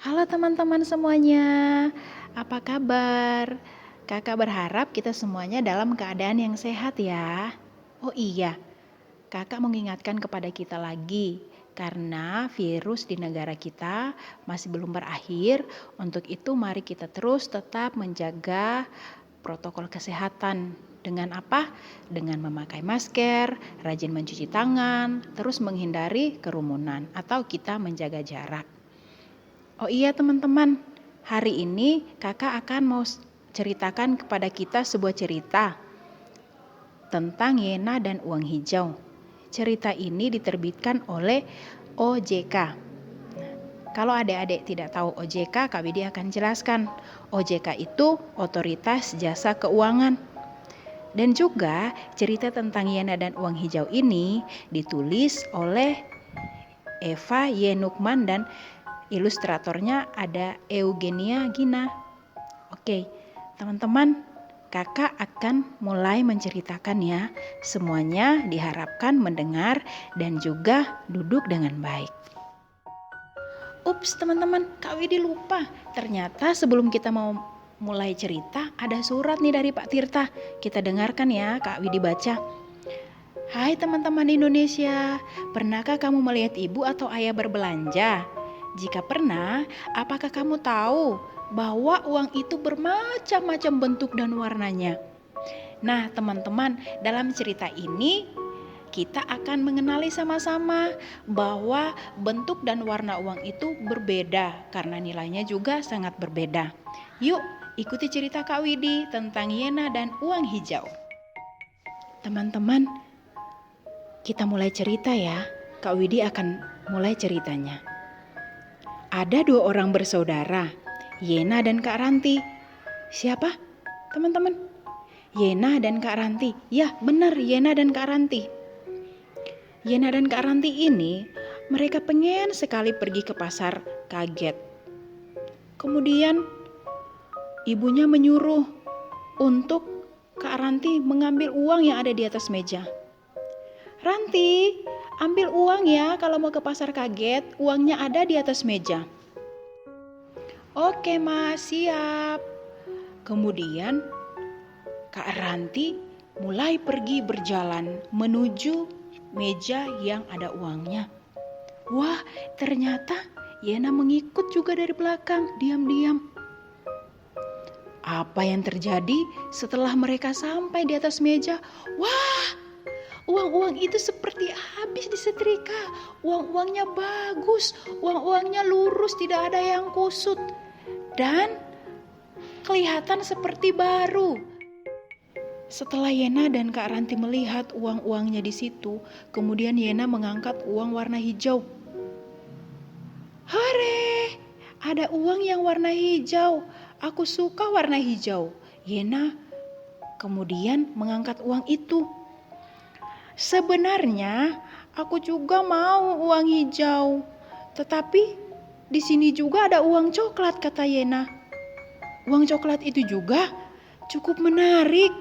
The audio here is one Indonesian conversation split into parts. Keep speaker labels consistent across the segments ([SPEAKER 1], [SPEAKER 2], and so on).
[SPEAKER 1] Halo teman-teman semuanya, apa kabar? Kakak berharap kita semuanya dalam keadaan yang sehat ya. Oh iya, kakak mengingatkan kepada kita lagi, karena virus di negara kita masih belum berakhir. Untuk itu mari kita terus tetap menjaga protokol kesehatan. Dengan apa? Dengan memakai masker, rajin mencuci tangan, terus menghindari kerumunan atau kita menjaga jarak. Oh iya teman-teman, hari ini kakak akan mau ceritakan kepada kita sebuah cerita tentang Yena dan uang hijau. Cerita ini diterbitkan oleh OJK. Kalau adik-adik tidak tahu OJK, Kak Widi akan jelaskan. OJK itu Otoritas Jasa Keuangan. Dan juga cerita tentang Yena dan uang hijau ini ditulis oleh Eva Yenukman dan ilustratornya ada Eugenia Gina. Oke, teman-teman, kakak akan mulai menceritakan ya. Semuanya diharapkan mendengar dan juga duduk dengan baik. Ups teman-teman, Kak Widi lupa. Ternyata sebelum kita mau mulai cerita, ada surat nih dari Pak Tirta. Kita dengarkan ya, Kak Widi baca. Hai teman-teman Indonesia, pernahkah kamu melihat ibu atau ayah berbelanja? Jika pernah, apakah kamu tahu bahwa uang itu bermacam-macam bentuk dan warnanya? Nah teman-teman, dalam cerita ini kita akan mengenali sama-sama bahwa bentuk dan warna uang itu berbeda karena nilainya juga sangat berbeda. Yuk ikuti cerita Kak Widi tentang Yena dan uang hijau. Teman-teman, kita mulai cerita ya. Kak Widi akan mulai ceritanya. Ada dua orang bersaudara, Yena dan Kak Ranti. Siapa? Teman-teman? Yena dan Kak Ranti. Ya, benar, Yena dan Kak Ranti. Yena dan Kak Ranti ini, mereka pengen sekali pergi ke pasar kaget. Kemudian, ibunya menyuruh untuk Kak Ranti mengambil uang yang ada di atas meja. Ranti, ambil uang ya kalau mau ke pasar kaget, uangnya ada di atas meja. Oke Mas, siap. Kemudian Kak Ranti mulai pergi berjalan menuju meja yang ada uangnya. Wah, ternyata Yena mengikut juga dari belakang, diam-diam. Apa yang terjadi setelah mereka sampai di atas meja? Wah, uang-uang itu seperti habis disetrika. Uang-uangnya bagus, uang-uangnya lurus, tidak ada yang kusut. Dan kelihatan seperti baru. Setelah Yena dan Kak Ranti melihat uang-uangnya di situ, kemudian Yena mengangkat uang warna hijau. Hore, ada uang yang warna hijau. Aku suka warna hijau. Yena kemudian mengangkat uang itu. Sebenarnya aku juga mau uang hijau, tetapi di sini juga ada uang coklat, kata Yena. Uang coklat itu juga cukup menarik.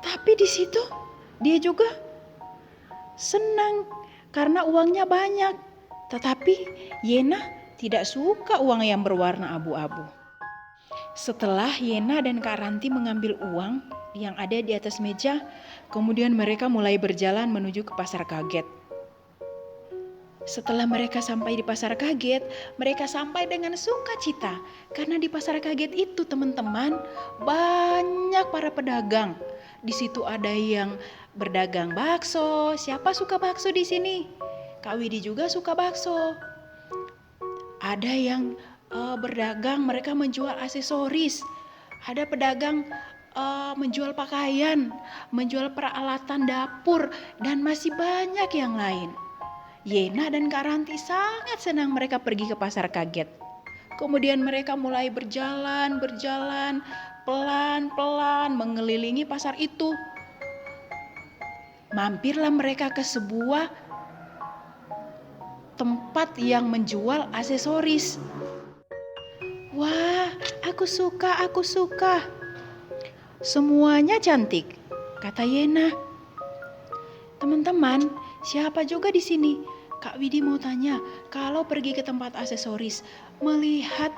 [SPEAKER 1] Tapi di situ dia juga senang karena uangnya banyak. Tetapi Yena tidak suka uang yang berwarna abu-abu. Setelah Yena dan Kak Ranti mengambil uang yang ada di atas meja, kemudian mereka mulai berjalan menuju ke pasar kaget. Setelah mereka sampai di pasar kaget, mereka sampai dengan sukacita. Karena di pasar kaget itu teman-teman, banyak para pedagang. Di situ ada yang berdagang bakso. Siapa suka bakso di sini? Kak Widi juga suka bakso. Ada yang berdagang, mereka menjual aksesoris. Ada pedagang menjual pakaian, menjual peralatan dapur, dan masih banyak yang lain. Yena dan Kak Ranti sangat senang mereka pergi ke pasar kaget. Kemudian mereka mulai berjalan, pelan-pelan mengelilingi pasar itu. Mampirlah mereka ke sebuah tempat yang menjual aksesoris. Wah, aku suka. Semuanya cantik, kata Yena. Teman-teman, siapa juga di sini? Kak Widi mau tanya, kalau pergi ke tempat aksesoris, melihat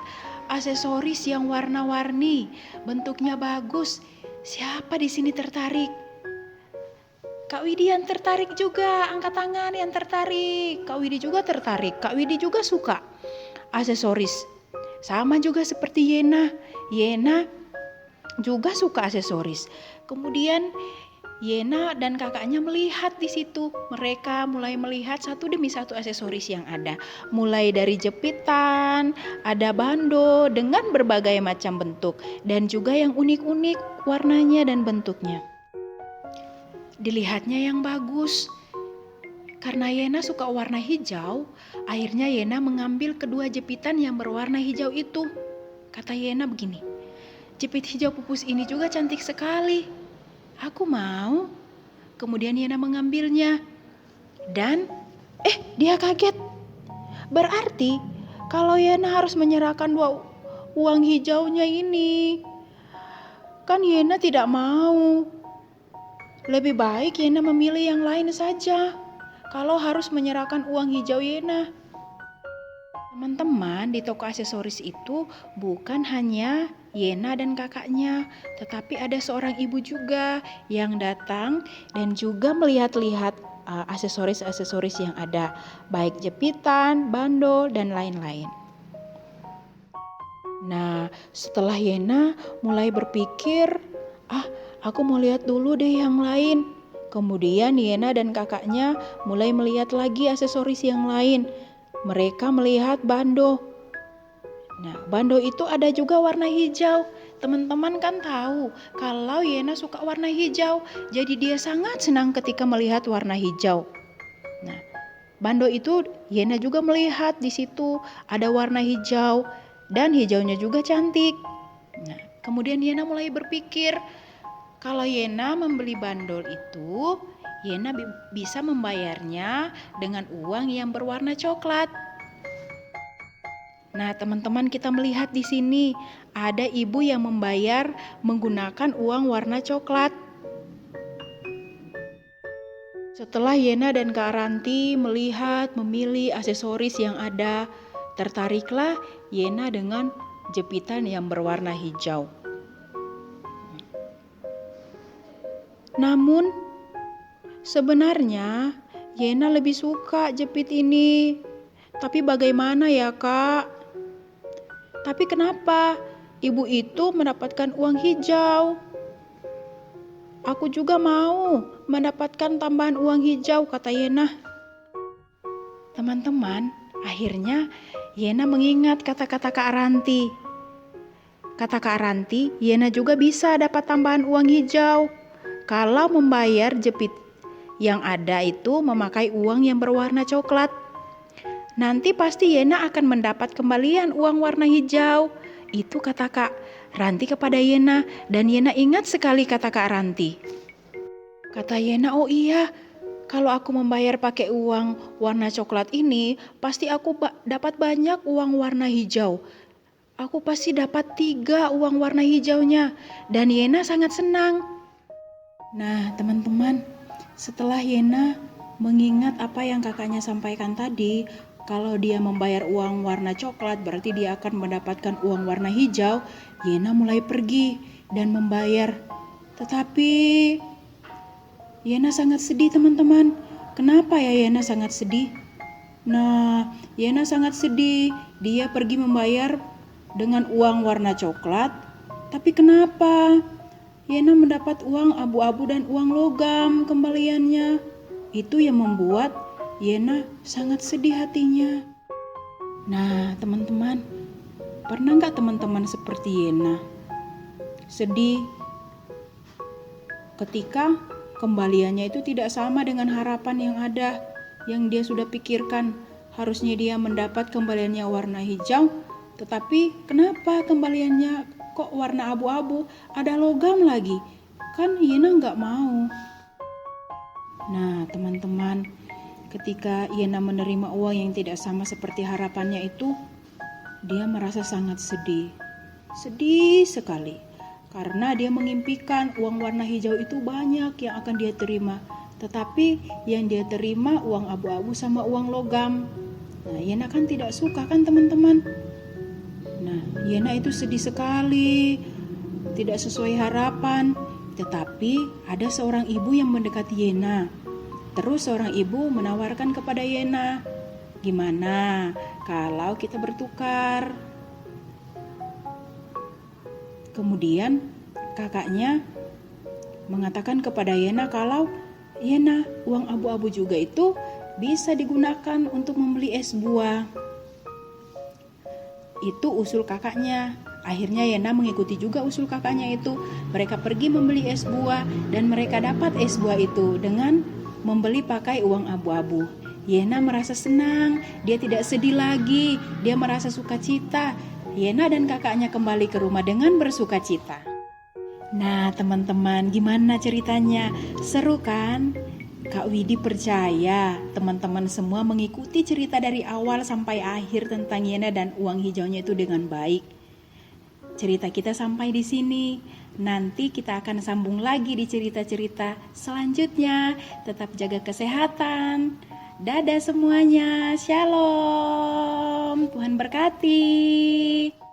[SPEAKER 1] aksesoris yang warna-warni, bentuknya bagus, siapa di sini tertarik? Kak Widi yang tertarik juga, angkat tangan yang tertarik. Kak Widi juga tertarik, Kak Widi juga suka aksesoris. Sama juga seperti Yena. Yena juga suka aksesoris. Kemudian Yena dan kakaknya melihat di situ. Mereka mulai melihat satu demi satu aksesoris yang ada. Mulai dari jepitan, ada bando dengan berbagai macam bentuk. Dan juga yang unik-unik warnanya dan bentuknya. Dilihatnya yang bagus. Karena Yena suka warna hijau, akhirnya Yena mengambil kedua jepitan yang berwarna hijau itu. Kata Yena begini, jepit hijau pupus ini juga cantik sekali. Aku mau. Kemudian Yena mengambilnya. Dan, dia kaget. Berarti, kalau Yena harus menyerahkan dua uang hijaunya ini, kan Yena tidak mau. Lebih baik Yena memilih yang lain saja kalau harus menyerahkan uang hijau Yena. Teman-teman, di toko aksesoris itu bukan hanya Yena dan kakaknya, tetapi ada seorang ibu juga yang datang dan juga melihat-lihat aksesoris-aksesoris yang ada, baik jepitan, bando, dan lain-lain. Nah, setelah Yena mulai berpikir, aku mau lihat dulu deh yang lain. Kemudian Yena dan kakaknya mulai melihat lagi aksesoris yang lain. Mereka melihat bando. Nah, bando itu ada juga warna hijau. Teman-teman kan tahu kalau Yena suka warna hijau. Jadi dia sangat senang ketika melihat warna hijau. Nah, bando itu Yena juga melihat di situ ada warna hijau dan hijaunya juga cantik. Nah, kemudian Yena mulai berpikir, kalau Yena membeli bandol itu, Yena bisa membayarnya dengan uang yang berwarna coklat. Nah, teman-teman, kita melihat di sini ada ibu yang membayar menggunakan uang warna coklat. Setelah Yena dan Kak Ranti melihat, memilih aksesoris yang ada, tertariklah Yena dengan jepitan yang berwarna hijau. Namun, sebenarnya Yena lebih suka jepit ini. Tapi bagaimana ya, Kak? Tapi kenapa ibu itu mendapatkan uang hijau? Aku juga mau mendapatkan tambahan uang hijau, kata Yena. Teman-teman, akhirnya Yena mengingat kata-kata Kak Ranti. Kata Kak Ranti, Yena juga bisa dapat tambahan uang hijau kalau membayar jepit yang ada itu memakai uang yang berwarna coklat. Nanti pasti Yena akan mendapat kembalian uang warna hijau. Itu kata Kak Ranti kepada Yena, dan Yena ingat sekali kata Kak Ranti. Kata Yena, oh iya, kalau aku membayar pakai uang warna coklat ini, pasti aku dapat banyak uang warna hijau. Aku pasti dapat 3 uang warna hijaunya. Dan Yena sangat senang. Nah, teman-teman, setelah Yena mengingat apa yang kakaknya sampaikan tadi, kalau dia membayar uang warna coklat berarti dia akan mendapatkan uang warna hijau, Yena mulai pergi dan membayar. Tetapi Yena sangat sedih, teman-teman. Kenapa ya Yena sangat sedih? Nah, Yena sangat sedih. Dia pergi membayar dengan uang warna coklat. Tapi kenapa Yena mendapat uang abu-abu dan uang logam kembaliannya? Itu yang membuat Yena sangat sedih hatinya. Nah, teman-teman, pernah nggak teman-teman seperti Yena? Sedih ketika kembaliannya itu tidak sama dengan harapan yang ada, yang dia sudah pikirkan. Harusnya dia mendapat kembaliannya warna hijau, tetapi kenapa kembaliannya kok warna abu-abu, ada logam lagi? Kan Yena nggak mau. Nah, teman-teman, ketika Yena menerima uang yang tidak sama seperti harapannya itu, dia merasa sangat sedih. Sedih sekali. Karena dia mengimpikan uang warna hijau itu banyak yang akan dia terima. tetapi yang dia terima uang abu-abu sama uang logam. Nah, Yena kan tidak suka kan teman-teman. Nah, Yena itu sedih sekali, tidak sesuai harapan. Tetapi ada seorang ibu yang mendekati Yena. Terus seorang ibu menawarkan kepada Yena, gimana kalau kita bertukar? Kemudian kakaknya mengatakan kepada Yena kalau Yena, uang abu-abu juga itu bisa digunakan untuk membeli es buah. Itu usul kakaknya. Akhirnya Yena mengikuti juga usul kakaknya itu. Mereka pergi membeli es buah dan mereka dapat es buah itu dengan membeli pakai uang abu-abu. Yena merasa senang, dia tidak sedih lagi, dia merasa sukacita. Yena dan kakaknya kembali ke rumah dengan bersukacita. Nah teman-teman, gimana ceritanya? Seru kan? Kak Widi percaya teman-teman semua mengikuti cerita dari awal sampai akhir tentang Yena dan uang hijaunya itu dengan baik. Cerita kita sampai di sini. Nanti kita akan sambung lagi di cerita-cerita selanjutnya. Tetap jaga kesehatan. Dadah semuanya. Shalom. Tuhan berkati.